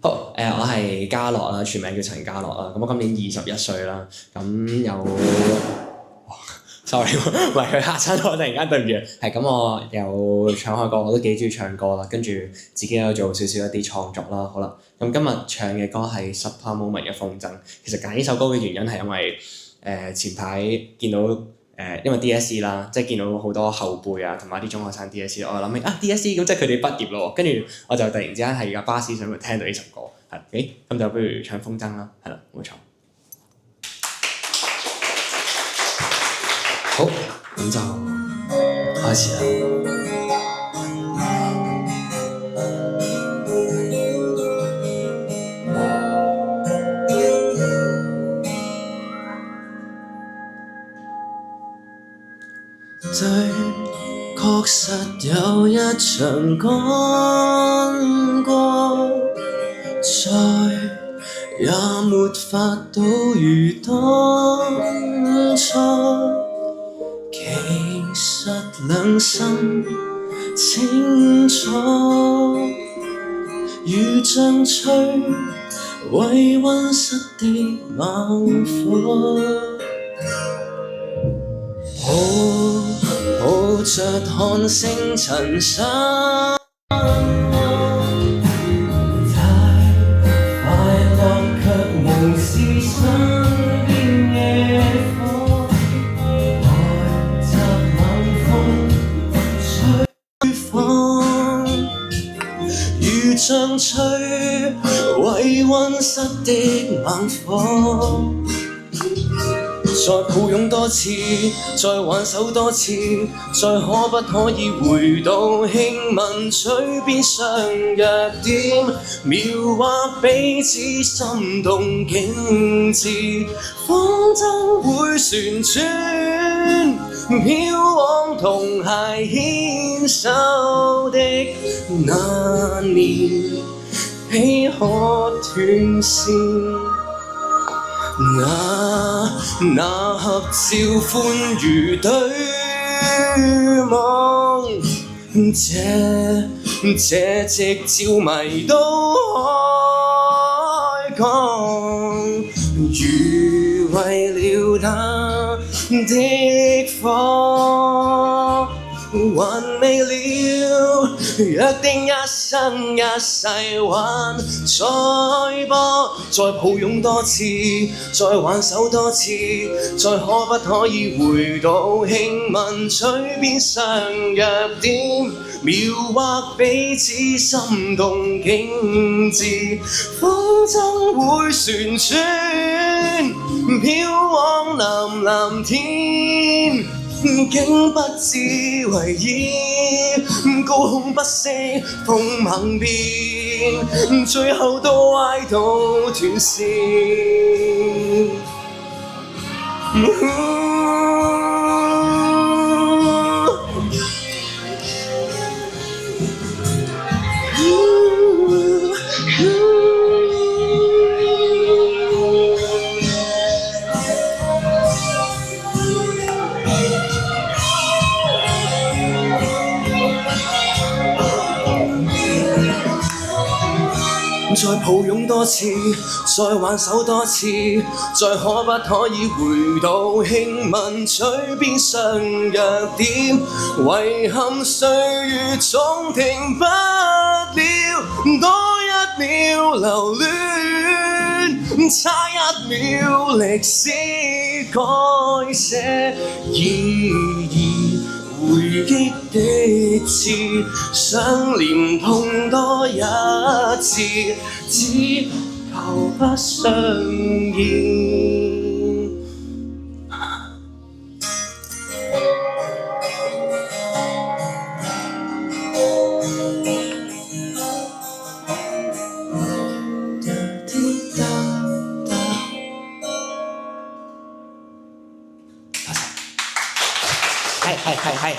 好，我係嘉樂啦，全名叫陳嘉樂啦。咁我今年21歲啦，咁有，sorry， 唔係佢嚇親我，突然間對唔住。係咁，我有唱開歌，我都幾中意唱歌啦。跟住自己有做少少一啲創作啦。好啦，咁今日唱嘅歌係 Super Moment 嘅風箏。其實揀呢首歌嘅原因係因為前排見到因為 DSE 啦，即係見到好多後輩啊，同埋啲中學生 DSE， 我就諗起DSE 咁即係佢哋畢業咯。跟住我就突然之間喺架巴士上面聽到呢首歌，係咁就不如唱風箏啦，係啦，冇錯。好，咁就開始啦。對，確實有一場乾過，再也沒法到如當初。其實兩心清楚，如像吹為溫室的猛火。抱着看星塵散太快樂，卻無視身邊野火，來襲冷風吹放，如像吹為溫室的猛火。再抱擁多次，再挽手多次，再可不可以回到輕吻嘴邊上弱點，描畫彼此心動景緻。風箏會旋轉，飄往同偕牽手的那年，豈可斷線？那合照歡愉對望，這夕照迷都開講，如為了他的火，還未了約定一生一世還再播，再抱擁多次，再挽手多次，再可不可以回到輕吻嘴邊上弱點，描畫彼此心動景緻。風箏會旋轉，飄往藍藍天，竟不知為意，高空不息風猛變，最後都歪到斷線。再抱擁多次，再挽手多次，再可不可以回到輕吻嘴邊上弱點，遺憾歲月總停不了多一秒留戀，差一秒歷史改寫意義。回憶的字，想連痛多一次，只求不相見。係。